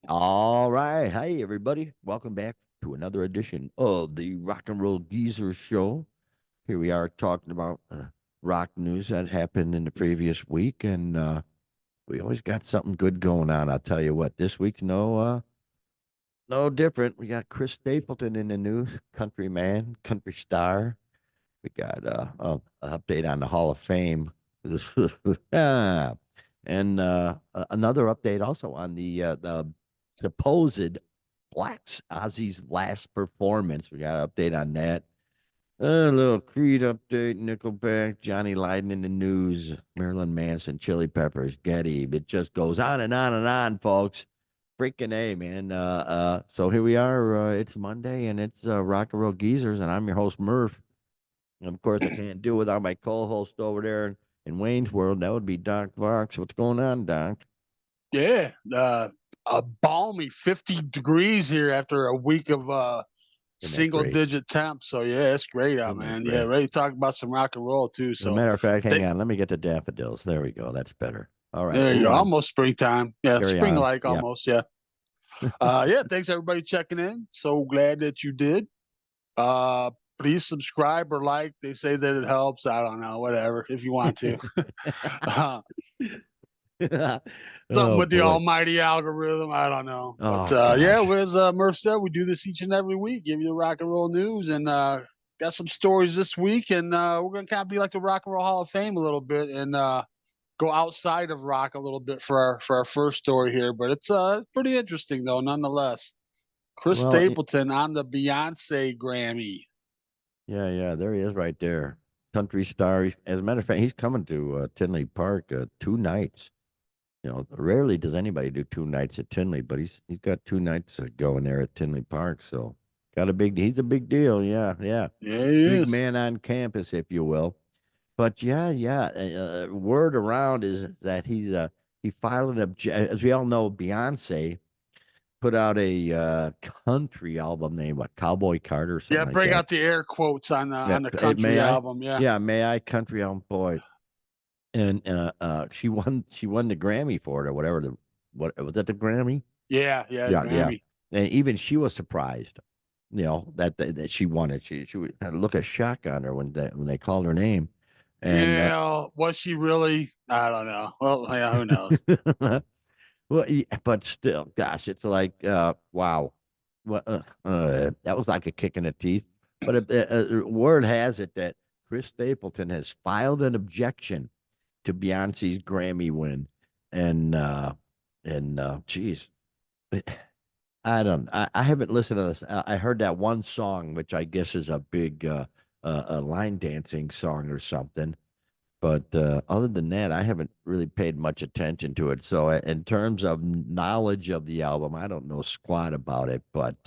All right. Hey, everybody. Welcome back to another edition of the Rock and Roll Geezer Show. Here we are talking about rock news that happened in the previous week, and we always got something good going on. I'll tell you what, this week's no different. We got Chris Stapleton in the news, country man, country star. We got an update on the Hall of Fame. Ah, and another update also on the supposed Black's Ozzy's last performance. We got an update on that. A little Creed update, Nickelback, Johnny Lydon in the news, Marilyn Manson, Chili Peppers, Getty. It just goes on and on and on, folks. Freaking A, man. So here we are. It's Monday, and it's Rock and Roll Geezers, and I'm your host, Murph. And of course, I can't do it without my co-host over there in Wayne's World. That would be Doc Vox. What's going on, Doc? Yeah, a balmy 50 degrees here after a week of Isn't that single great? digit temps. So yeah, it's great out, Isn't that man. Yeah, great? ready to talk about some rock and roll too. As a So matter of fact, hang they, on. Let me get the daffodils. There we go. That's better. All right, there you move go. on. Almost springtime. Yeah, Carry spring on. like Yeah. almost. Yeah. Yeah. Thanks everybody checking in. So glad that you did. Uh, Please subscribe or like. They say that it helps. I don't know. Whatever. If you want to. uh, Something Oh with the boy. almighty algorithm. I don't know. But Oh yeah, gosh. as Murph said, we do this each and every week, give you the rock and roll news, and got some stories this week. And we're going to kind of be like the Rock and Roll Hall of Fame a little bit and go outside of rock a little bit for our first story here. But it's pretty interesting, though, nonetheless. Chris Well, Stapleton on the Beyonce Grammy. yeah. There he is, right there. Country star. As a matter of fact, he's coming to Tinley Park 2 nights. You know, rarely does anybody do 2 nights at Tinley, but he's got 2 nights going there at Tinley Park. So he's a big deal. Yeah. Yeah, he Big is. man on campus, if you will. But yeah. Word around is that he filed an as we all know, Beyonce put out a country album named what, Cowboy Carter or Yeah, something like bring that. out the air quotes on Yeah, the country may I? album. Yeah. Yeah, may I? Country album, boy. And she won the Grammy for it or whatever. What was that, the Grammy? Yeah, Yeah. Grammy. And even she was surprised, that she won it. She had a look of shock on her when they called her name, and Yeah, was she really? I don't know. Well, yeah, who knows? well, but still, gosh, it's like wow, what that was like a kick in the teeth. But word has it that Chris Stapleton has filed an objection to Beyonce's Grammy win, and geez, I haven't listened to this. I heard that one song, which I guess is a big a line dancing song or something. But other than that, I haven't really paid much attention to it. So, in terms of knowledge of the album, I don't know squat about it. But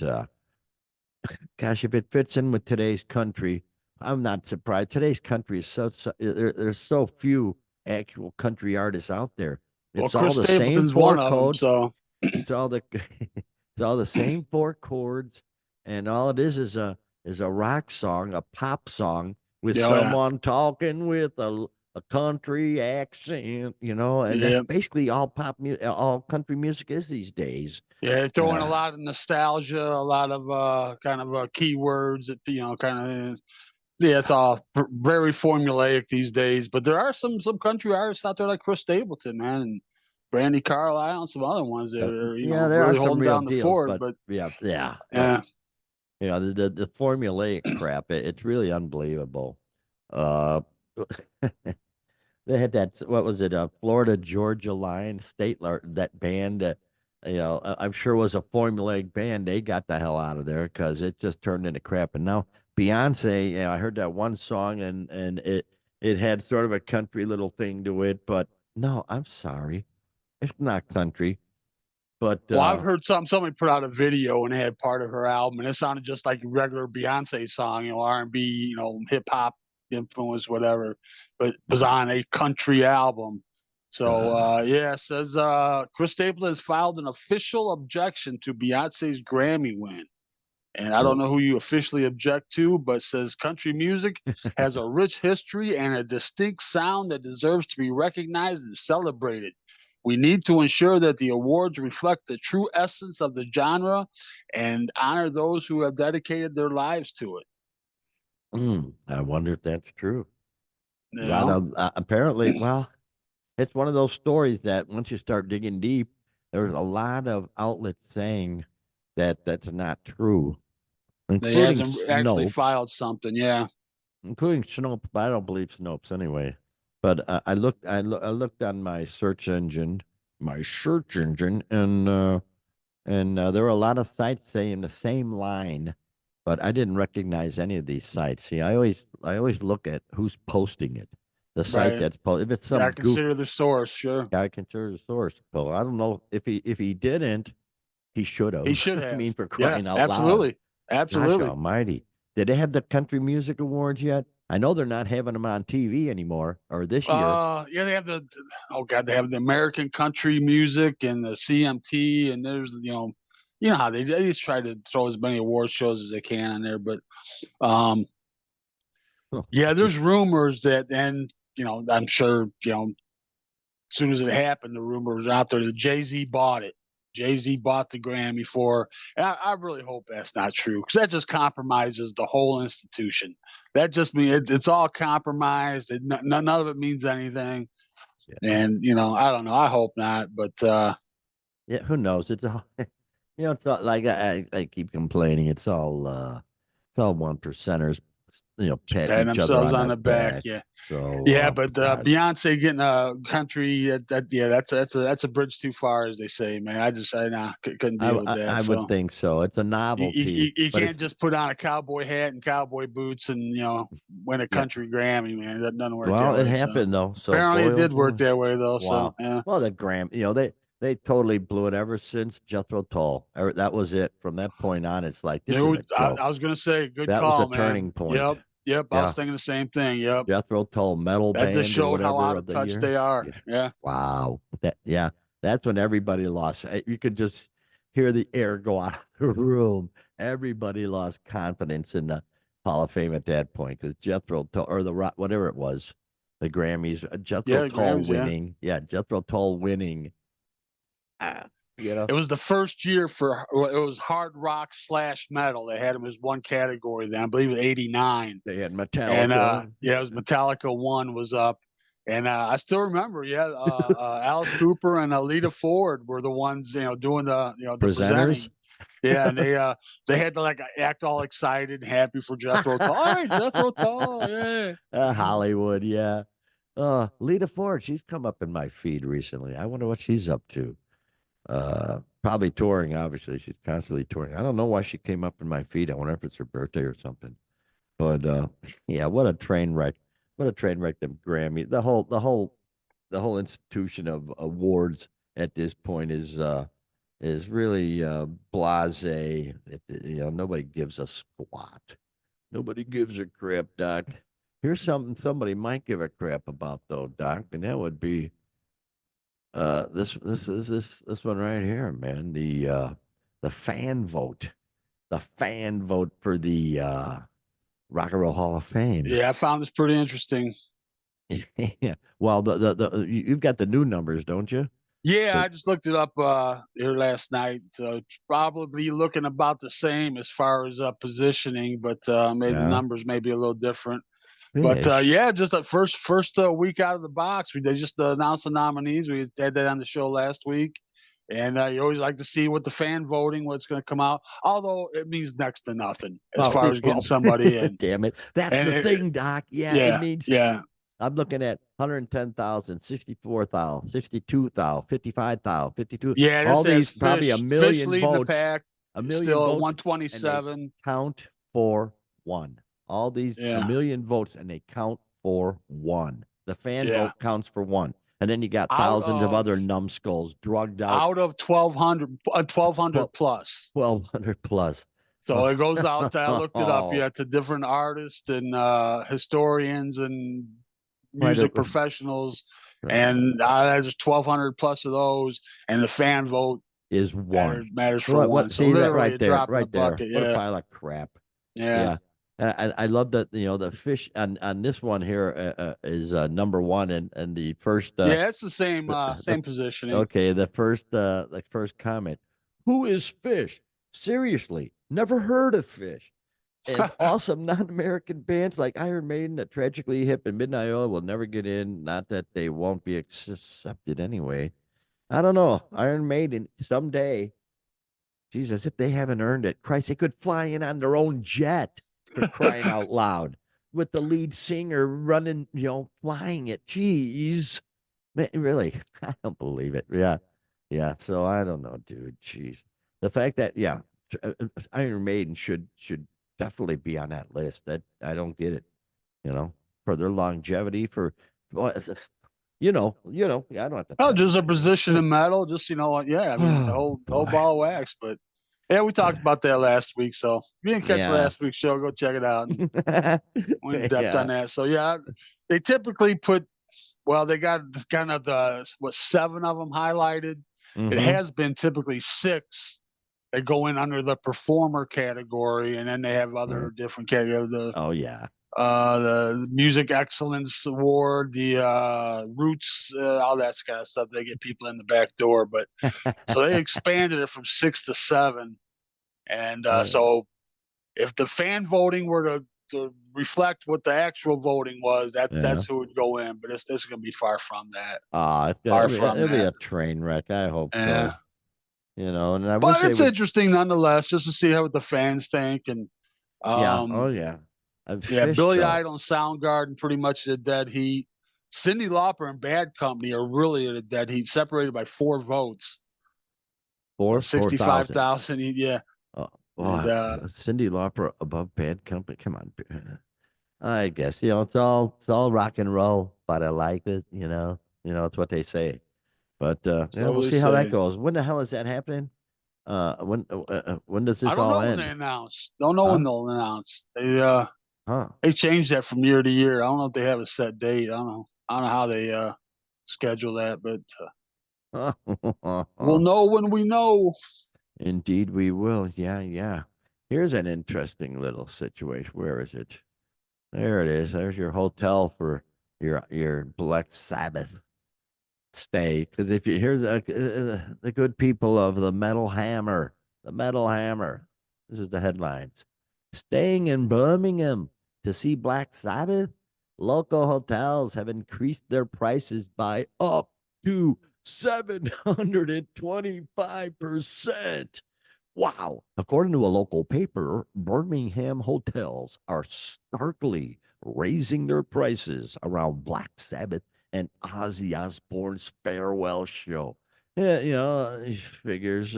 gosh, if it fits in with today's country, I'm not surprised. Today's country is there's so few actual country artists out there. Well, It's all Chris the same Stapleton's one four of them. codes. So It's all the it's all the same four chords, and all it is a rock song, a pop song with yeah, oh, yeah, someone talking with a country accent, and that's yeah, basically all all country music is these days. yeah. Throwing a Uh, lot of nostalgia, a lot of kind of keywords that kind of. Yeah, it's all very formulaic these days. But there are some country artists out there like Chris Stapleton, man, and Brandy Carlisle, and some other ones that are yeah, there are really some holding real down the deals, fort. but But yeah. yeah, The formulaic crap, it's really unbelievable. Uh, They had that. What was it? Florida Georgia Line that band. I'm sure was a formulaic band. They got the hell out of there because it just turned into crap. And now Beyonce. I heard that one song and it had sort of a country little thing to it. But no, I'm sorry. It's not country, but Well, I've heard somebody put out a video and it had part of her album, and it sounded just like a regular Beyonce song, R&B, hip hop influence, whatever, but it was on a country album. So uh, yeah, it says Chris Stapleton has filed an official objection to Beyonce's Grammy win. And I don't well, know who you officially object to, but says country music has a rich history and a distinct sound that deserves to be recognized and celebrated. We need to ensure that the awards reflect the true essence of the genre and honor those who have dedicated their lives to it. I wonder if that's true. You A lot know, of apparently, well, it's one of those stories that once you start digging deep, there's a lot of outlets saying that that's not true, they including hasn't actually Snopes, filed something. Yeah, including Snopes. But I don't believe Snopes anyway. But I looked on my search engine, and there were a lot of sites saying the same line, but I didn't recognize any of these sites. See, I always look at who's posting it. The site right. that's posted. If it's Yeah, some goof consider the source. Sure, guy, consider the source. So I don't know if he didn't, he should he have. should I have. mean, for Yeah, crying out loud. absolutely, Gosh absolutely. almighty. Did they have the Country Music Awards yet? I know they're not having them on TV anymore, or this year. Yeah, they have oh god, they have the American country music and the CMT, and there's how they just try to throw as many award shows as they can on there, but um, Huh. yeah, there's rumors that, and I'm sure as soon as it happened, the rumors out there that Jay Z bought it. Jay Z bought the Grammy for, and I really hope that's not true because that just compromises the whole institution. That just means it's all compromised. None of it means anything. Yeah. And I don't know. I hope not, but Yeah, who knows? It's all it's all, like I keep complaining. It's all one percenters, patting patting each other themselves on on the the back. back. Yeah, So, yeah. But gosh, Beyonce getting a country yeah, that's a bridge too far, as they say, man. I nah, couldn't I, deal w- with I that. would So think so. It's a novelty, you but can't it's just put on a cowboy hat and cowboy boots and win a yeah. country Grammy, man. That doesn't work that Well, it way. So happened though. So apparently it boy, oh did work boy, that way though. So wow. yeah, Well, the Gram, they totally blew it ever since Jethro Tull. That was it. From that point on, it's like this is a I joke. was gonna say good That was a call, man. turning point. Yep, yep. I was Yeah, thinking the same thing. Yep. Jethro Tull Metal That just Band or showed how whatever out of of the touch year. they are. Yeah. Yeah. Wow. That's when everybody lost. You could just hear the air go out of the room. Everybody lost confidence in the Hall of Fame at that point because Jethro Tull or whatever it was, the Grammys, Jethro Yeah, Tull Grammys, yeah. winning. Yeah, Jethro Tull winning. Ah, you know, It was the first year for it was hard rock slash metal. They had him as one category then. I believe it was 89. they had And Metallica. yeah, it was Metallica one was up. And I still remember, yeah, Alice Cooper and Alita Ford were the ones, doing the Presenters. presenting. Yeah, and they had to like act all excited and happy for Jethro Tull. All right, Jethro Tull, yeah. Hollywood, yeah. Lita Ford, she's come up in my feed recently. I wonder what she's up to. Probably touring, obviously. She's constantly touring. I don't know why she came up in my feed. I wonder if it's her birthday or something. But yeah, what a train wreck. What a train wreck, the Grammy. The whole institution of awards at this point is really blasé. Nobody gives a squat. Nobody gives a crap, Doc. Here's something somebody might give a crap about though, Doc, and that would be this one right here, man. The fan vote. The fan vote for the Rock and Roll Hall of Fame. Yeah, I found this pretty interesting. Yeah. Well, you've got the new numbers, don't you? Yeah, The, I just looked it up here last night. So it's probably looking about the same as far as positioning, but maybe the yeah. numbers may be a little different. But Fish. yeah, just the first week out of the box, they just announced the nominees. We had that on the show last week, and you always like to see what the fan voting, what's going to come out. Although it means next to nothing as Well, far as getting well, somebody in. damn it. That's And the thing, Doc. Yeah, it yeah, means yeah, I'm looking at 110,000, 64,000, 62,000, 55,000, 52. yeah. This All has these probably a Fish million leading the votes, pack, a million still at votes, and they 127. count for one. All these a Yeah, million votes, and they count for one. The fan yeah. vote counts for one. And then you got out thousands of of other numbskulls drugged out 1200, 1200 plus. 1,200 plus. So it goes out to, I looked it up. Oh, Yeah, to different artists and historians and quite music a professionals, oh, and there's 1200 plus of those, and the fan vote is one. matters for What? one. So See that literally right a there, drop in the right there. bucket. What a Yeah, pile of crap. yeah, Yeah. I love that the fish on this one here is number one and the first yeah. It's the the same positioning. okay the first comment. Who is Fish? Seriously, never heard of Fish. And awesome non-American bands like Iron Maiden, that Tragically Hip, and Midnight Oil will never get in. Not that they won't be accepted anyway. I don't know. Iron Maiden someday. Jesus, if they haven't earned it, Christ, they could fly in on their own jet for crying out loud with the lead singer running, flying it. Jeez. Man, really, I don't believe it. Yeah. Yeah. So I don't know, dude. Jeez. The fact that, yeah, Iron Maiden should definitely be on that list. That I don't get it, for their longevity, for, well, yeah, I don't have to Oh, tell you just a anything. position in metal. Just yeah. I mean, the Oh, whole boy. ball of wax. But yeah, we talked about that last week. So if you didn't catch Yeah. last week's show, go check it out and went in depth on Yeah. that. So yeah, they typically put. Well, they got kind of the what, seven of them highlighted. It Mm-hmm. has been typically six. They go in under the performer category, and then they have Right. other different categories. Oh, yeah. The Music Excellence Award, the Roots, all that kind of stuff. They get people in the back door, but so they expanded it from six to seven, and Oh, yeah. so if the fan voting were to reflect what the actual voting was, Yeah. that's who would go in. But this is going to be far from that. It's gonna Far from it'll be that. a train wreck. I hope Yeah. so. And I wish But they it's would. interesting nonetheless, just to see how what the fans think. And Yeah. Oh, um, yeah. yeah, Fish Billy though. Idol and Soundgarden pretty much at a dead heat. Cyndi Lauper and Bad Company are really at a dead heat, separated by 4 votes. Four thousand. 65,000. Yeah. Oh, And boy, Cindy Lauper above Bad Company. Come on. I guess it's all rock and roll, but I like it. It's what they say. But yeah, so we'll they see how that say. goes. When the hell is that happening? When does I this don't all know when they end? announce. Don't know when Huh? they'll announce. Huh? They change that from year to year. I don't know if they have a set date. I don't know. I don't know how they schedule that, but we'll know when we know. Indeed, we will. Yeah, yeah. Here's an interesting little situation. Where is it? There it is. There's your hotel for your Black Sabbath stay. Because if you hear the good people of the Metal Hammer. This is the headlines. Staying in Birmingham to see Black Sabbath. Local hotels have increased their prices by up to 725%. Wow. According to a local paper, Birmingham hotels are starkly raising their prices around Black Sabbath and Ozzy Osbourne's farewell show. Yeah, figures.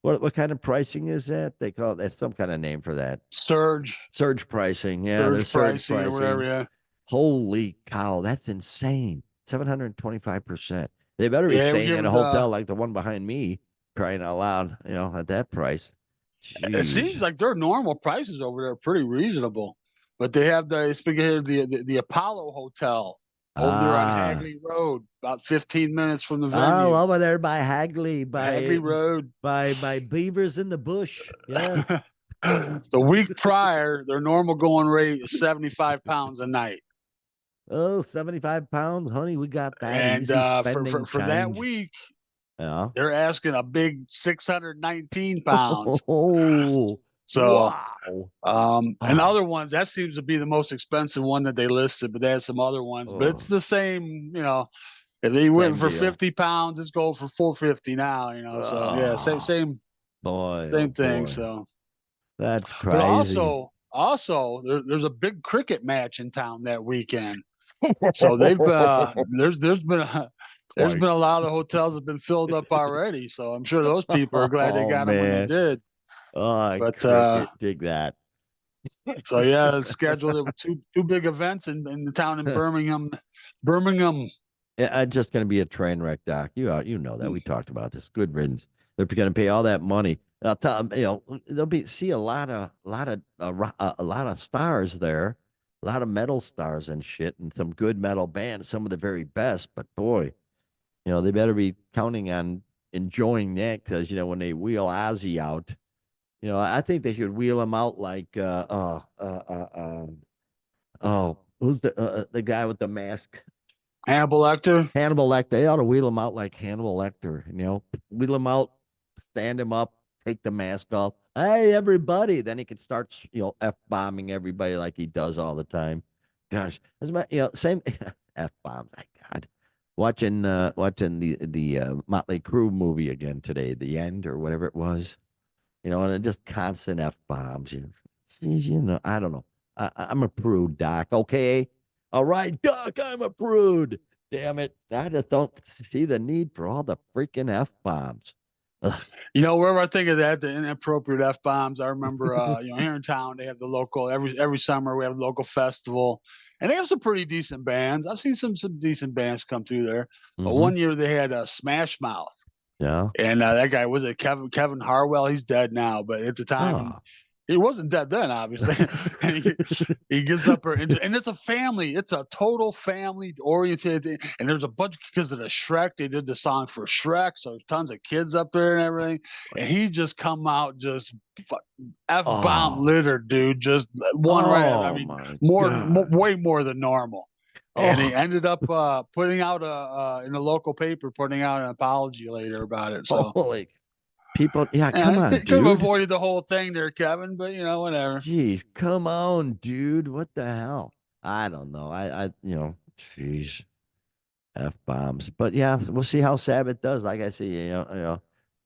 What kind of pricing is that? They call it, that's some kind of name for that. Surge, Surge pricing. Yeah, there's surge surge pricing or whatever. pricing. Yeah, Holy cow, that's insane. 725%. They better be yeah. We staying give in a it. hotel like the one behind me, crying out loud, at that price. It seems Jeez. like their normal prices over there are pretty reasonable, but they have the speaking here the Apollo Hotel over there on Ah. Hagley Road, about 15 minutes from the Oh, venue. over there by Hagley, Hagley Road. by Beavers in the Bush. Yeah. The week prior, their normal going rate is 75 pounds a night. Oh, 75 pounds, honey. We got that And easy for, spending for that change. week, Yeah. they're asking a big 619 pounds. Oh, So, wow. and Oh, other ones, that seems to be the most expensive one that they listed, but they had some other ones. But it's oh, the same. If they went same for deal. 50 pounds, it's going for 450 now. So yeah, same Oh, same boy. Oh, same thing. boy. So, That's but crazy. also there's a big cricket match in town that weekend. So they've there's Quite. been a lot of hotels have been filled up already. So I'm sure those people are glad they Oh, got them when they man. did. Oh, But cricket. Dig that. so yeah, it's scheduled. There were two big events in the town in Birmingham. Birmingham. It's just going to be a train wreck, Doc. You know that we talked about this. Good riddance. They're going to pay all that money. I'll tell them, they'll be see a lot of stars there, a lot of metal stars and shit, and some good metal bands, some of the very best. But boy, they better be counting on enjoying that because when they wheel Ozzy out, I think they should wheel him out like who's the guy with the mask? Hannibal Lecter. Hannibal Lecter. They ought to wheel him out like Hannibal Lecter. Wheel him out, stand him up, take the mask off. Hey, everybody! Then he can start, f bombing everybody like he does all the time. Gosh, as my, same f bomb. My God, watching the Motley Crue movie again today, the end or whatever it was. And it just constant f bombs. Geez, I don't know. I'm a prude, Doc. Okay, all right, Doc. I'm a prude. Damn it. I just don't see the need for all the freaking F bombs. Wherever I think of that, the inappropriate f bombs. I remember, here in town they have the local every summer we have a local festival, and they have some pretty decent bands. I've seen some decent bands come through there. But Mm-hmm. one year they had a Smash Mouth, Yeah. and that guy was it Kevin Harwell. He's dead now, but at the time Oh. he wasn't dead then, obviously. And he gets up there, and it's a family. It's a total family oriented. And there's a bunch because of the Shrek. They did the song for Shrek, so there's tons of kids up there and everything. And he just come out just f bomb Oh. litter, dude. Just one right after. I Oh mean, my God. way more than normal. And he Oh. ended up putting out in a local paper, putting out an apology later about it. So Holy people. Yeah, yeah, come on, could have dude. avoided the whole thing there, Kevin. But whatever. Jeez, come on, dude. What the hell? I don't know. Jeez. F bombs. But yeah, we'll see how Sabbath does. Like I say,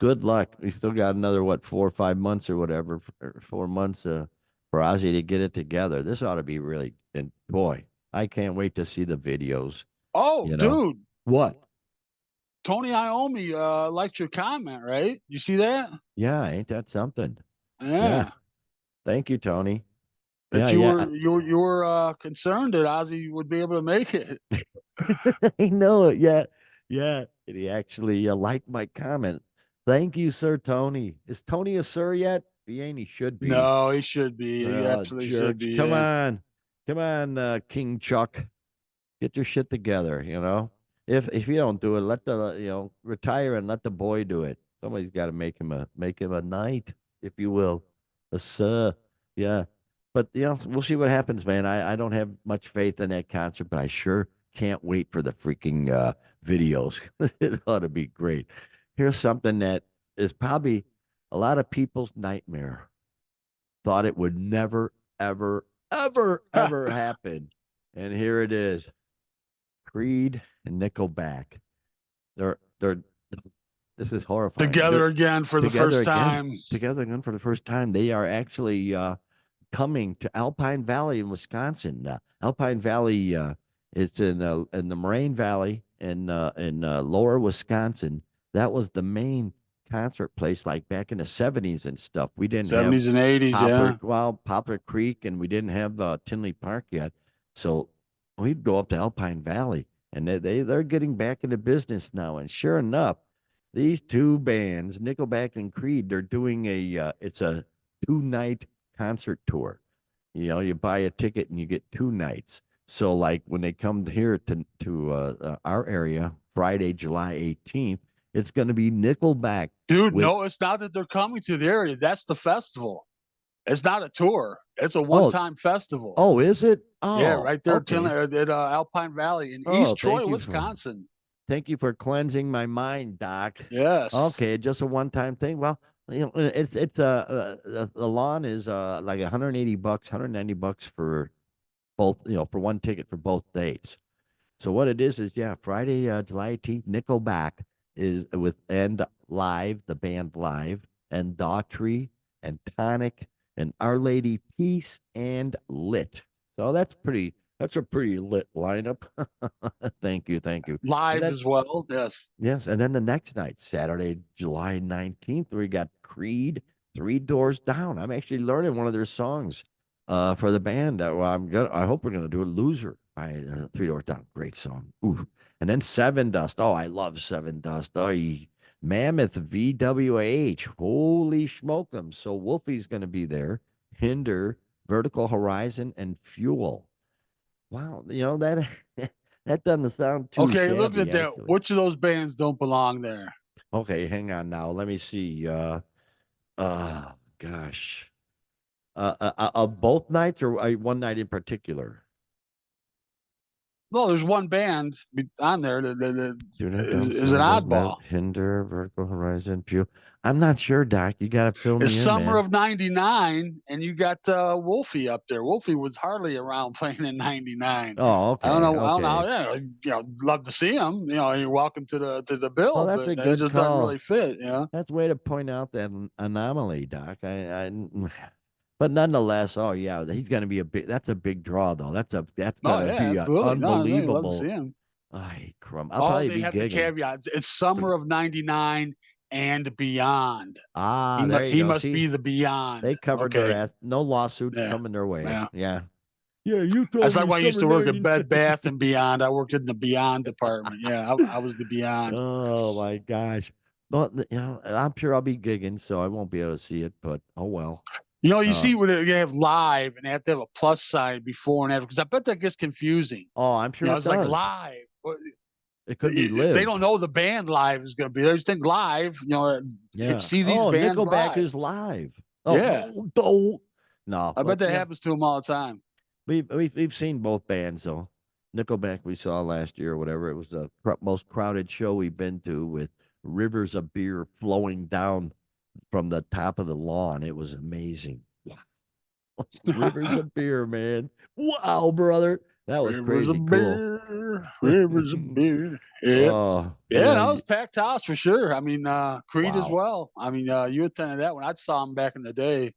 good luck. We still got another 4 or 5 months or whatever, 4 months for Ozzy to get it together. This ought to be really. And boy, I can't wait to see the videos. Oh, You know dude, what? Tony Iommi liked your comment, right? You see that? Yeah, ain't that something? Yeah, Yeah, thank you, Tony. Yeah, that you yeah. were you were concerned that Ozzy would be able to make it. I know it. Yeah, yeah. And he actually liked my comment. Thank you, Sir Tony. Is Tony a sir yet? If he ain't, he should be. No, he should be. He absolutely should Jerks. be. Come Yeah. on. Come on, King Chuck. Get your shit together. If you don't do it, let the retire and let the boy do it. Somebody's got to make him a knight, if you will. A sir. Yeah. But we'll see what happens, man. I don't have much faith in that concert, but I sure can't wait for the freaking videos. It ought to be great. Here's something that is probably a lot of people's nightmare. Thought it would never, ever, ever, ever happen. And here it is. Creed and Nickelback. They're this is horrifying. They're Together again for the together first again. time. Together again for the first time. They are actually coming to Alpine Valley in Wisconsin. Alpine Valley is in the Moraine Valley in lower Wisconsin. That was the main concert place like back in the 70s and stuff. We didn't have 70s and 80s, yeah. Poplar Creek, and we didn't have Tinley Park yet. So we'd go up to Alpine Valley, and they're getting back into business now. And sure enough, these two bands, Nickelback and Creed, they're doing it's a 2 night concert tour. You buy a ticket and you get 2 nights. So like when they come here to our area, Friday, July 18th, it's going to be Nickelback Dude, with no, it's not that they're coming to the area. That's the festival. It's not a tour. It's a oh one-time festival. oh is it? Yeah, Oh, right there okay. at Alpine Valley in Oh, East Troy, Wisconsin. thank you for cleansing my mind, Doc. Yes. Okay, just a one-time thing. Well, it's the lawn is like 180 bucks, 190 bucks for both, for one ticket for both dates. So what it is yeah, Friday, July 18th, Nickelback is with and live, the band live, and Daughtry and Tonic and Our Lady Peace and Lit. So that's a pretty lit lineup. Thank you, thank you. And Live then as well. Yes. yes, and then the next night, Saturday, July 19th, we got Creed, Three Doors Down. I'm actually learning one of their songs for the band. I hope we're gonna do a Loser by Three Doors Down. Great song. Ooh. And then Seven Dust. Oh, I love Seven Dust. Oh, Mammoth VWH. Holy smoke'em. So Wolfie's going to be there. Hinder, Vertical Horizon, and Fuel. Wow. That that doesn't sound too Okay, look at shabby, that. actually. Which of those bands don't belong there? Okay, hang on now. Let me see. Gosh. Both nights or one night in particular? Well, there's one band on there that Tuna Dump, is an Seven Dust, oddball. Hinder, Vertical Horizon, Pew. I'm not sure, Doc. You got to fill It's me in, summer man. of '99, and you got Wolfie up there. Wolfie was hardly around playing in '99. Oh, I don't okay, know. I don't know. okay. Yeah, love to see him. You're welcome to the Well, bill, that's but a it good just doesn't really call. fit. That's a way to point out that anomaly, Doc. But nonetheless, oh yeah, he's going to be a big. That's a big draw, though. That's going Oh to yeah, be a absolutely. No, I mean, love to see unbelievable. him. Ay, crumb. I'll Oh, probably they be have the gigging. caveat. It's summer of '99 and beyond. Ah, there you He go. must See, be the beyond. they covered their Okay. ass. No lawsuits Yeah. coming their way. Yeah. Yeah. Yeah, you That's told like me when I used summer to work at 90s. Bed Bath and Beyond. I worked in the Beyond department. Yeah, I was the Beyond. Oh my gosh. Well, I'm sure I'll be gigging, so I won't be able to see it, but oh well. You Uh, see when they have live and they have to have a plus sign before and after because I bet that gets confusing. oh, I'm sure it It's like does. live. It could be They don't live. know the band live is going to be. They just think live. You get to Yeah. see these Oh, bands Nickelback live. is live. Oh, Yeah, no, don't. No, I bet but that yeah, happens to them all the time. we've seen both bands though. Nickelback we saw last year or whatever. It was the most crowded show we've been to with rivers of beer flowing down from the top of the lawn. It was amazing. Rivers of beer, man. Wow, brother. That was Rivers crazy of cool. beer, rivers of beer. Yeah. Oh, Yeah, yeah. that was packed house for sure. I mean, Creed as Wow. well. I mean, you attended that when I saw him back in the day.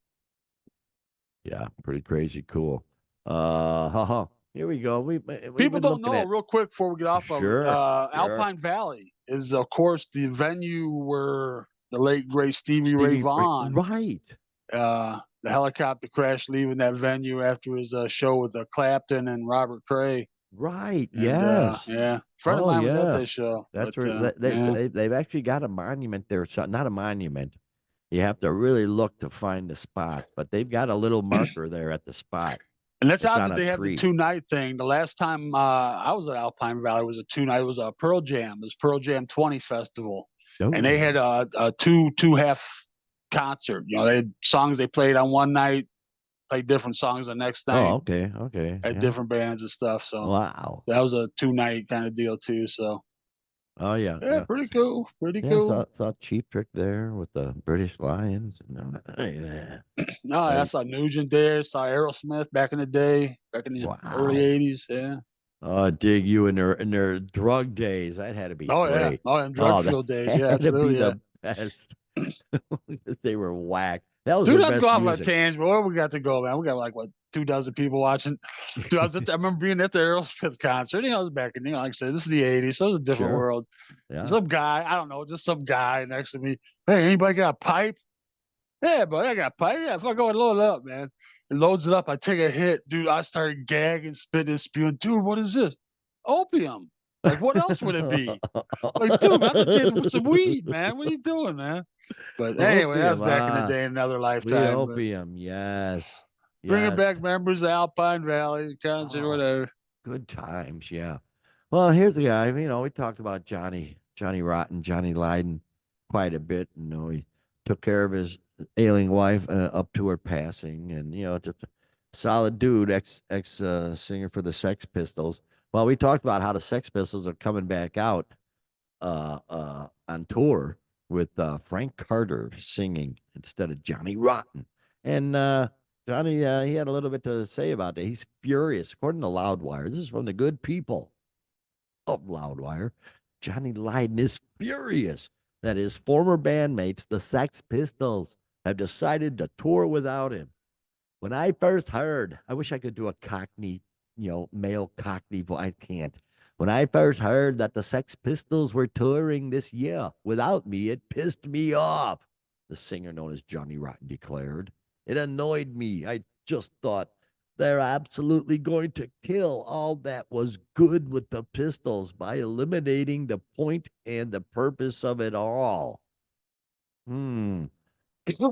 Yeah, pretty crazy cool. Here we go. We've People been don't looking know at real quick before we get off of it. sure, sure. Alpine Valley is, of course, the venue where the late great Stevie Ray Vaughan, Right. the helicopter crash leaving that venue after his show with Clapton and Robert Cray. Right. And Yes. yeah, a friend of Oh mine was at yeah. that show. But That's right. yeah, They've actually got a monument there. So not a monument. You have to really look to find the spot, but they've got a little marker there at the spot. and that's It's odd on that a they have the tree. 2 night thing. The last time I was at Alpine Valley was a 2 night. It was a Pearl Jam. It was Pearl Jam 20 festival, and they had Oh. a two half concert. They had songs they played on one night, played different songs the next Oh, night okay. Okay. at Yeah. different bands and stuff. So Wow. that was a 2 night kind of deal too. So Oh yeah. yeah, Yeah. pretty cool, pretty Yeah, cool. saw Cheap Trick there with the British Lions. Yeah. No, I Hey, saw Nugent there. Saw Aerosmith back in the day, back in the early wow. '80s. Yeah. Dig you in their drug days. That had to be Oh yeah. great. Oh, and drug Oh, that field days. Yeah, had to be absolutely. Yeah. the best. They were whack. That was Dude, their not to go best off on a music. tangent, but where we got to go, man? We got like what 2 dozen people watching. Dude, I remember being at the Aerosmith concert. It was back in, like I said, this is the '80s, so it was a different Sure. world. Yeah. Some guy, I don't know, just some guy next to me. Hey, anybody got a pipe? Yeah, buddy, I got a pipe. Yeah, if I go and load it up, man. It loads it up. I take a hit, dude. I started gagging, spitting, and spewing. Dude, what is this? Opium. Like, what else would it be? Like, dude, I thought you had some weed, man. What are you doing, man? But anyway, that was Opium. back in the Ah, day, another sweet lifetime. But opium. Yes. bringing Yes. back memories of Alpine Valley concert, Oh, whatever. good times. Yeah. Well, here's the guy. We talked about Johnny Rotten, Johnny Lydon quite a bit. He took care of his ailing wife up to her passing, and just a solid dude, ex singer for the Sex Pistols. Well, we talked about how the Sex Pistols are coming back out on tour with Frank Carter singing instead of Johnny Rotten, and Johnny he had a little bit to say about that. He's furious, according to Loudwire. This is from the good people of Loudwire. Johnny Lydon is furious that his former bandmates, the Sex Pistols, have decided to tour without him. When I first heard, I wish I could do a Cockney, male Cockney voice. I can't. When I first heard that the Sex Pistols were touring this year without me, it pissed me off. The singer known as Johnny Rotten declared. It annoyed me. I just thought They're absolutely going to kill all that was good with the pistols by eliminating the point and the purpose of it all. Hmm.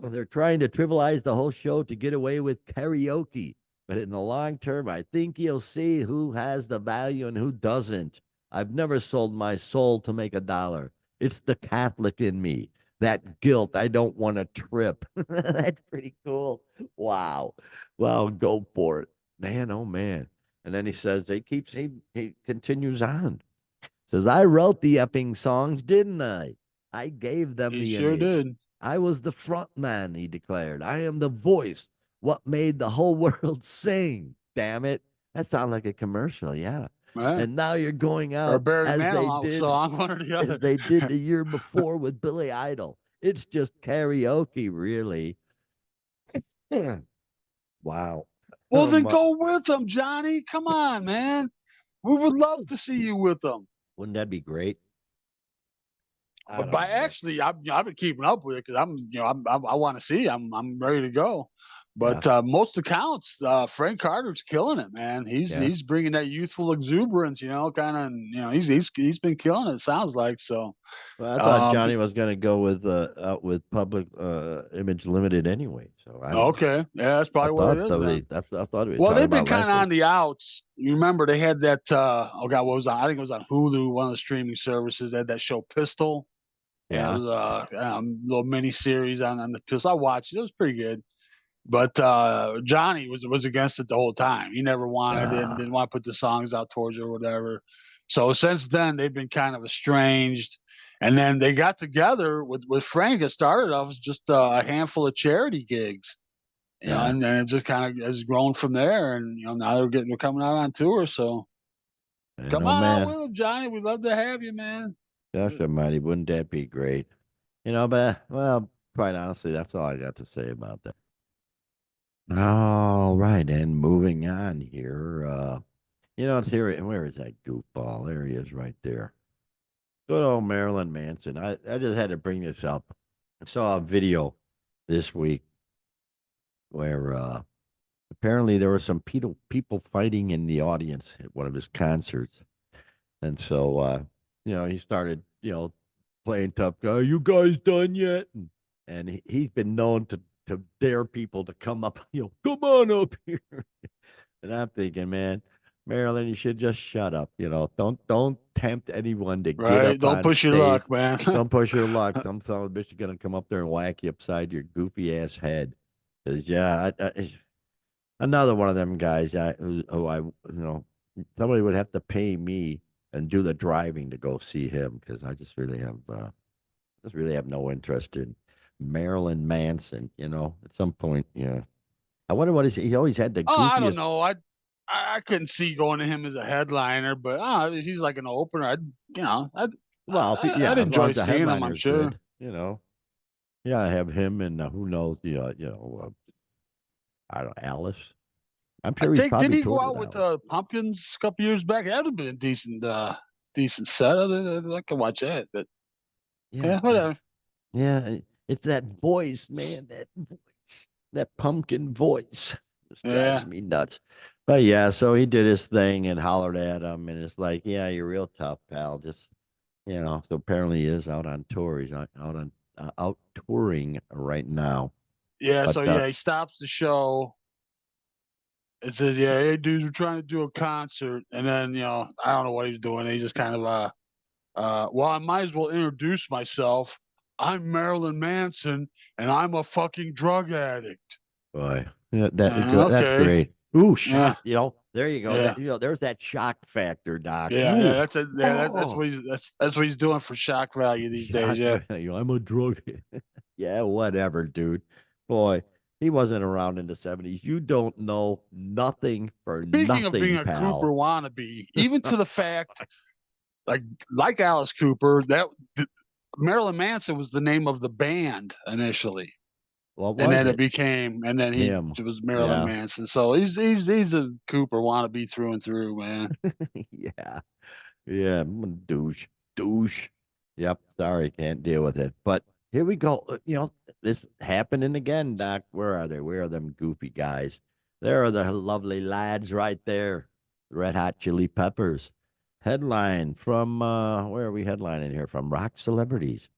They're trying to trivialize the whole show to get away with karaoke. But in the long term, I think you'll see who has the value and who doesn't. I've never sold my soul to make a dollar. It's the Catholic in me. That guilt. I don't want to trip. That's pretty cool. Wow. Well, go for it. Man, oh man. And then he says, he continues on. Says, I wrote the effing songs, didn't I? I gave them He the sure image. did. I was the front man, he declared. I am the voice, what made the whole world sing. Damn it. That sounds like a commercial, yeah. Right. And now you're going Or out Barry as they Manilow did song, one or the as other. they did the year before with Billy Idol. It's just karaoke, really. Wow. Well, then go with them, Johnny. Come on, man. We would love to see you with them. Wouldn't that be great? I But don't by know. actually, I've been keeping up with it because I want to see. I'm ready to go. Yeah. But most accounts, Frank Carter's killing it, man. Yeah. He's bringing that youthful exuberance, kind of. He's been killing it. Sounds like so. Well, I thought Um, Johnny was going to go with Public Image Limited anyway. So I don't know. okay, yeah, that's I probably what it thought is then. I thought we were Well, talking they've been about kind last of week. on the outs. You remember they had that? Oh God, what was that? I think it was on Hulu, one of the streaming services. They had that show Pistol. Yeah, it Yeah, was a little mini series on the Pistol. I watched it. It was pretty good. But Johnny was against it the whole time. He never wanted it and ah, didn't want to put the songs out towards her or whatever. So since then they've been kind of estranged. And then they got together with Frank. It started off as just a handful of charity gigs, yeah. and then it just kind of has grown from there. And now they're coming out on tour. So And come oh on out man, with them, Johnny. We'd love to have you, man. gosh almighty, wouldn't that be great? But well, quite honestly, that's all I got to say about that. All right, and moving on here. It's here. Where is that goofball? There he is, right there. Good old Marilyn Manson. I just had to bring this up. I saw a video this week where apparently there were some people fighting in the audience at one of his concerts. And so, he started, playing tough guy. You guys done yet? And he's been known to dare people to come up, come on up here. And I'm thinking, man, Marilyn, you should just shut up. Don't tempt anyone to get Right? up Don't on push your stage. luck, man. Don't push your luck. Some son of a bitch is gonna come up there and whack you upside your goofy ass head. 'Cause, yeah, another one of them guys who somebody would have to pay me and do the driving to go see him because I just really have no interest in Marilyn Manson. At some point, yeah. I wonder what he always had the Oh, I don't goofiest. know. I couldn't see going to him as a headliner, but if he's like an opener, Well, I'd yeah, as long enjoy as the seeing him. headliner I'm is sure. good, yeah, I have him and who knows, I don't know, Alice. I'm I sure he's think did probably he go toured out with with Alice. Pumpkins a couple years back? That'd have been a decent set. I could watch that, but Yeah, yeah, whatever. yeah, it's that voice, man. That voice, that pumpkin voice, just drives Yeah, me nuts. But yeah, so he did his thing and hollered at him, and it's like, yeah, you're real tough, pal. Just So apparently he is out on tour. He's out touring right now. yeah. But So yeah, he stops the show. It says, "Yeah, hey dudes, we're trying to do a concert," and then I don't know what he's doing. He just kind of well, I might as well introduce myself. I'm Marilyn Manson, and I'm a fucking drug addict. boy, yeah, that's Okay, great. Ooh, yeah, shock. There you go. yeah, There's that shock factor, Doc. yeah. Ooh, That's oh, what that's what he's doing for shock value these days. shock Yeah. value. I'm a drug. Yeah, whatever, dude. Boy, he wasn't around in the '70s. You don't know nothing for Speaking of being nothing, a Cooper pal. wannabe, even to the fact like Alice Cooper, Marilyn Manson was the name of the band initially. What And was then it it? became, and then he Him. it was Marilyn Yeah. Manson. So he's a Cooper wannabe through and through, man. Yeah. Yeah, I'm a douche. Douche. Yep. Sorry, can't deal with it. But here we go. This happening again, Doc. Where are they? Where are them goofy guys? There are the lovely lads right there. Red Hot Chili Peppers. Headline from, where are we headlining here? From Rock Celebrities.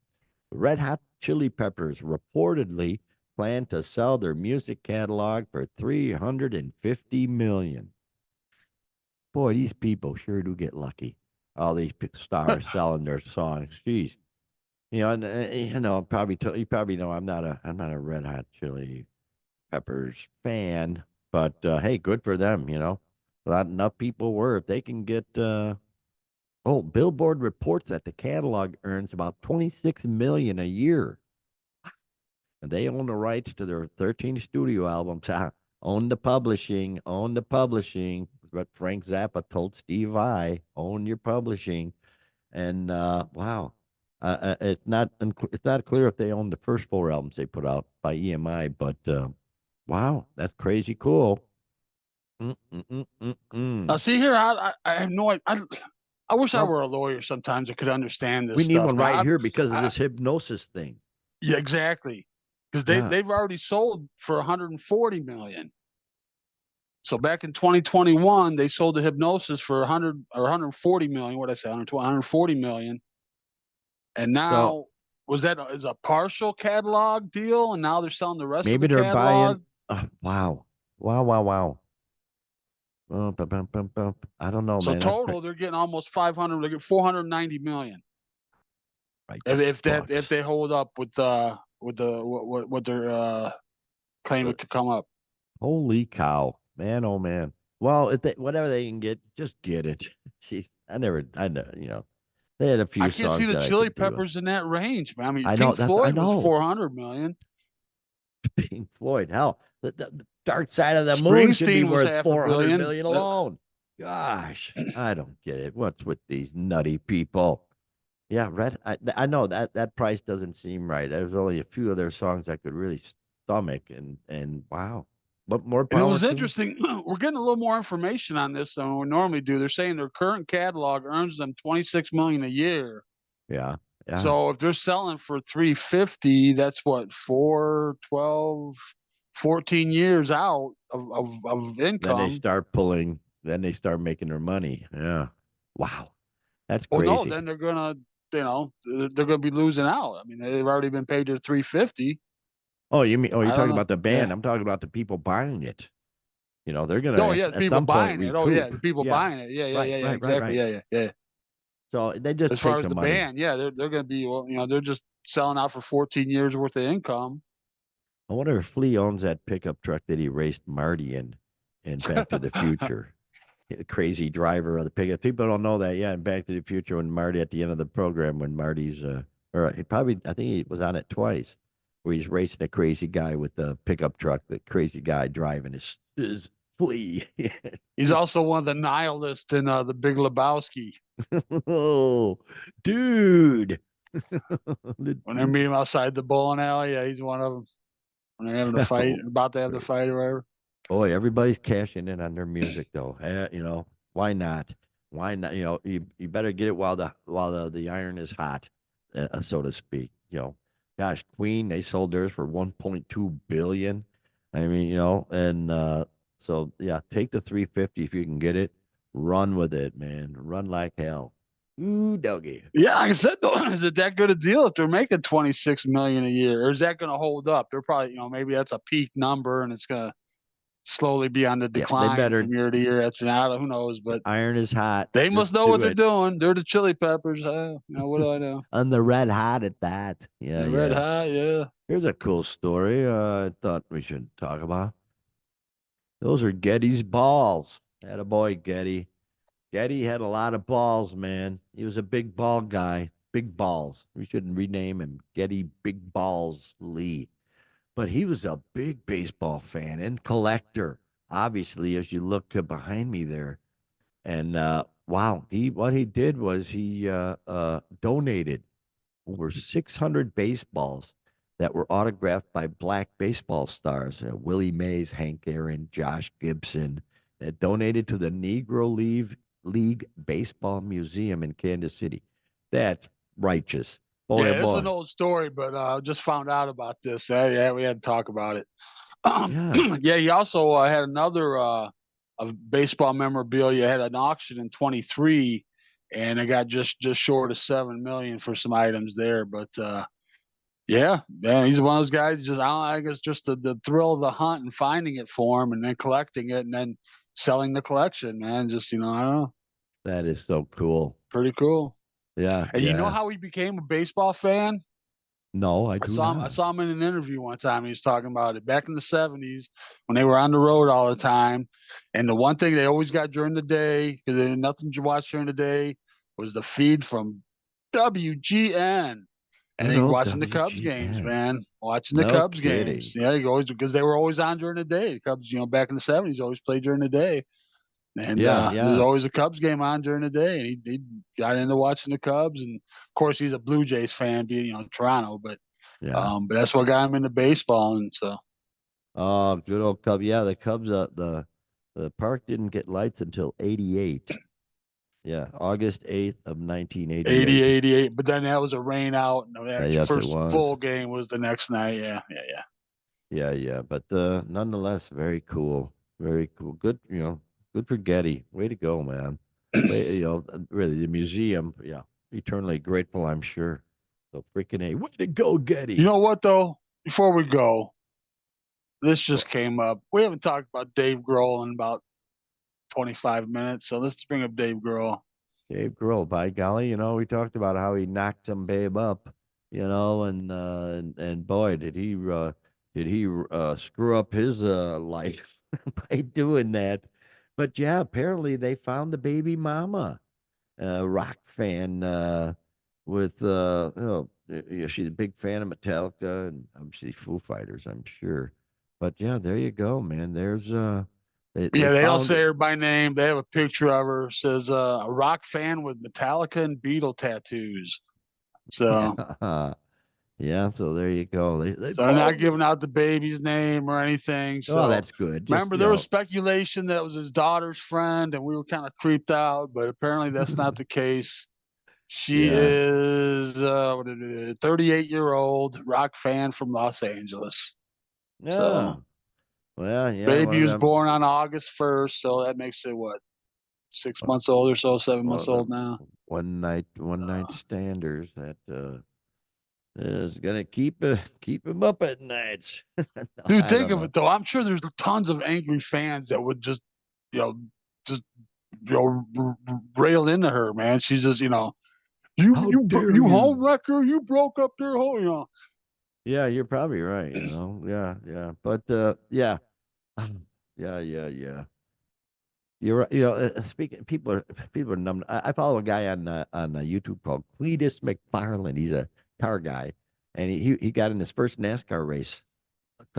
Red Hot Chili Peppers reportedly plan to sell their music catalog for 350 million. Boy, these people sure do get lucky. All these stars selling their songs. Jeez. Probably you probably know I'm not a Red Hot Chili Peppers fan, but hey, good for them. Not enough people were. If they can get, Billboard reports that the catalog earns about 26 million a year, and they own the rights to their 13 studio albums. Own the publishing. Own the publishing. What Frank Zappa told Steve Vai: own your publishing. And wow, it's not clear if they own the first four albums they put out by EMI, but wow, that's crazy cool. Mm-mm-mm-mm-mm. See here, I have no I wish I Well, were a lawyer sometimes that could understand this we need stuff, one man. right here because of I this hypnosis thing. Yeah, exactly. Because Yeah. they've already sold for 140 million. So back in 2021, they sold the hypnosis for 100 or 140 million. What I say, 140 million. And So now was that is a partial catalog deal, and now they're selling the rest of maybe the they're buying. catalog. Wow, wow, wow, wow. I don't know, So man. That's total, they're getting almost 500. They get 490 million. righteous If bucks. they hold up with what they're claiming Uh, could come up. Holy cow, man! Oh man. Well, if whatever they can get, just get it. Jeez, I know, they had a I few can't see songs the that I Chili could do. Peppers in that range, man. I mean, I know Pink that's I Floyd was know. 400 million. Pink Floyd, hell, the Dark Side of the Moon should be Springsteen was worth half a 400 billion. million alone. Gosh, I don't get it. What's with these nutty people? Yeah, Red. I know that price doesn't seem right. There's only a few of their songs I could really stomach, and wow, but more And it power was to them. interesting. We're getting a little more information on this than we normally do. They're saying their current catalog earns them 26 million a year. Yeah, yeah. So if they're selling for 350, that's what 4, 12, 14 years out of Then they income. start pulling. Then they start making their money. Yeah. Wow, that's Well, no, crazy. then they're gonna, they're gonna be losing out. I mean, they've already been paid their 350. Oh, you mean? Oh, you're I don't talking know. about the Yeah. band. I'm talking about the people buying it. They're gonna Oh yeah, the at people some point buying it. Oh yeah, recoup. the people Yeah. buying it. Yeah, yeah, Right. yeah, yeah. Right. Right. Exactly. Right. Yeah, yeah, yeah. So they just As far take as the the money. band, yeah, they're gonna be, well, they're just selling out for 14 years worth of income. I wonder if Flea owns that pickup truck that he raced Marty in Back to the Future. The crazy driver of the pickup. People don't know that. Yeah, in Back to the Future, when Marty at the end of the program, when Marty's or he probably I think he was on it twice, where he's racing a crazy guy with the pickup truck. The crazy guy driving his Flea. He's also one of the nihilists in the Big Lebowski. Oh, dude. The When they're dude. meeting outside the bowling alley, yeah, he's one of them. When they're having a fight, Oh, about to have the fight or whatever. boy, everybody's cashing in on their music though. Why not? Why not? You better get it while the iron is hot, so to speak. Gosh, Queen, they sold theirs for 1.2 billion. I mean, and so yeah, take the 350 if you can get it. Run with it, man. Run like hell. Ooh, doggy. Yeah, like I said, though, is it that good a deal if they're making 26 million a year, or is that going to hold up? They're probably, maybe that's a peak number, and it's going to slowly be on the Yeah, they decline better. from year to year. After that, who knows? The But iron is hot. they Just must know what do they're it. doing. They're the Chili Peppers. What do I know? And the red hot at that. Yeah, The Red yeah. Hot, yeah. Here's a cool story I thought we should talk about. Those are Getty's balls. Had a boy, Getty. Getty had a lot of balls, man. He was a big ball guy. Big balls. We shouldn't rename him Getty Big Balls Lee. But he was a big baseball fan and collector. Obviously, as you look behind me there. And wow, he what he did was he donated over 600 baseballs that were autographed by black baseball stars Willie Mays, Hank Aaron, Josh Gibson, that donated to the Negro League Baseball Museum in Kansas City. That's righteous. Boy, oh Yeah, this is an boy. old story, but just found out about this. Yeah, we had to talk about it. Yeah, Yeah, he also had another of baseball memorabilia. Had an auction in 23, and it got just short of 7 million for some items there. But yeah, man, he's one of those guys. Just I guess just the thrill of the hunt and finding it for him, and then collecting it, and then selling the collection. Man, just I don't know, that is so cool. pretty cool. Yeah, And you know yeah. how he became a baseball fan? No, I I do saw him. I not. saw him in an interview one time. He was talking about it back in the '70s when they were on the road all the time. And the one thing they always got during the day because there was nothing to watch during the day was the feed from WGN. And Good they old watching the Cubs games, WGN. man. Watching the No Cubs games. kidding. Yeah, he always because they were always on during the day. The Cubs, back in the '70s, always played during the day. And Yeah, there's yeah, always a Cubs game on during the day. And he got into watching the Cubs. And of course, he's a Blue Jays fan, being Toronto. yeah. But that's what got him into baseball, and so Oh, good old Cub. Yeah, the Cubs. The park didn't get lights until '88. Yeah, August 8th of 80, 1988. 88. But then that was a rain out, and the Yes, it first full was. game was the next night. Yeah, yeah, yeah. Yeah, yeah. But nonetheless, very cool. Very cool. Good, good for Getty. Way to go, man. Really, the museum, yeah, eternally grateful, I'm sure. So freaking A. Way to go, You Getty. know what though? Before we go, this Well, just came up. We haven't talked about Dave Grohl in about 25 minutes, so let's bring up Dave Grohl. Dave Grohl, by golly, we talked about how he knocked some babe up, and boy, did he screw up his life by doing that. But yeah, apparently they found the baby mama, rock fan, with yeah, she's a big fan of Metallica and obviously Foo Fighters, I'm sure. But yeah, there you go, man. There's they Yeah, they don't found say it. her by name. They have a picture of her. Says a rock fan with Metallica and Beatle tattoos. So Yeah. Yeah, so there you go. They So they're not found giving it. out the baby's name or anything. Oh, So that's good. Just, remember, there was speculation that it was his daughter's friend, and we were kind of creeped out, but apparently that's not the case. She yeah. is 38-year-old rock fan from Los Angeles. Yeah. So Well, yeah, one baby of was them born on August 1st, so that makes it what, six uh, months old or so, seven one months of old them now. one night Uh, standers that is gonna keep him up at nights. No, Dude, I think don't of know. it though. I'm sure there's tons of angry fans that would you know, just rail into her, man. She's just, How dare you home you? wrecker, you broke up their home, Yeah, you're probably right, Yeah, yeah. But yeah. Yeah, yeah, yeah. You're right. Speaking, people are numb. I follow a guy on YouTube called Cletus McFarland. He's a car guy, and he got in his first NASCAR race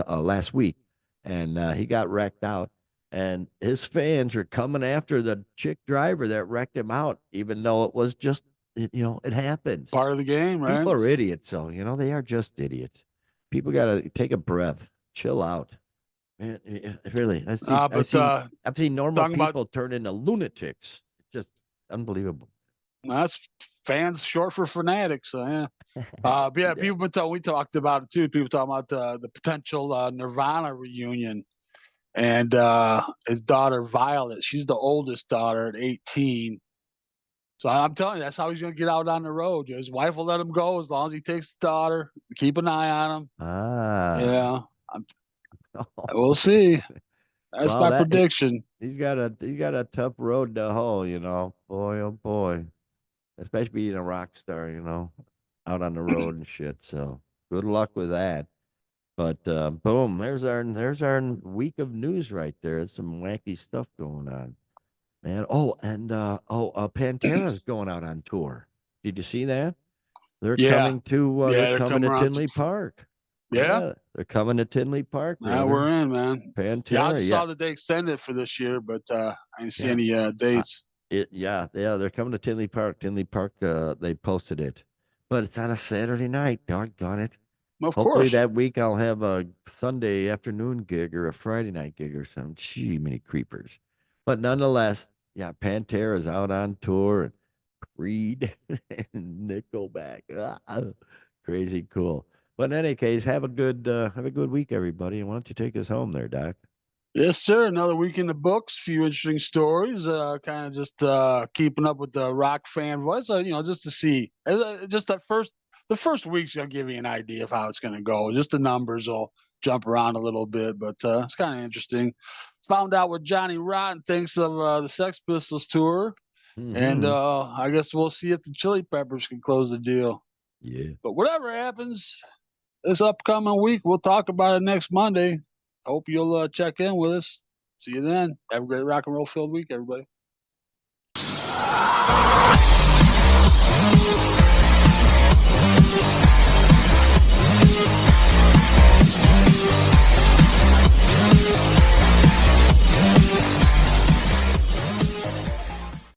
last week, and he got wrecked out. And his fans are coming after the chick driver that wrecked him out, even though it was just it happens. part of the game, right? People are idiots, so they are just idiots. People got to take a breath, chill out. Man, really, But I've seen normal talking about people turn into lunatics. It's just unbelievable. that's fans short for fanatics. So yeah. But yeah, Yeah. we talked about it too. People talking about the potential Nirvana reunion, and his daughter Violet. She's the oldest daughter at 18. So I'm telling you, that's how he's going to get out on the road. His wife will let him go as long as he takes the daughter. Keep an eye on him. Ah. Yeah, we'll see. That's Well, my prediction. he's got a tough road to hoe. Boy, oh boy, especially being a rock star. Out on the road and shit. So good luck with that. But boom, there's our week of news right there. There's some wacky stuff going on. Man, and Pantera's going out on tour. Did you see that? They're Yeah, coming to yeah, they're they're coming coming to around. Tinley Park. Yeah, Yeah, they're coming to Tinley Park, we're brother. in, man. Yeah, I Pantera, just yeah, saw that they extended it for this year, but I didn't see yeah. any Uh, dates. yeah, they're coming to Tinley Park. Tinley Park, they posted it, but it's on a Saturday night. Doggone it! Of Hopefully course. that week I'll have a Sunday afternoon gig or a Friday night gig or something. Gee, many creepers. But nonetheless, yeah, Pantera's out on tour. Creed and Nickelback. Crazy cool. But in any case, have a good week, everybody. And why don't you take us home there, Doc? Yes, sir. Another week in the books. Few interesting stories. Kind of just keeping up with the rock fan voice. Just to see. Just the first week's gonna give you an idea of how it's gonna go. Just the numbers will jump around a little bit, but it's kind of interesting. Found out what Johnny Rotten thinks of the Sex Pistols tour, and Hmm. I guess we'll see if the Chili Peppers can close the deal. Yeah. But whatever happens this upcoming week, we'll talk about it next Monday. Hope you'll check in with us. See you then. Have a great rock and roll filled week, everybody.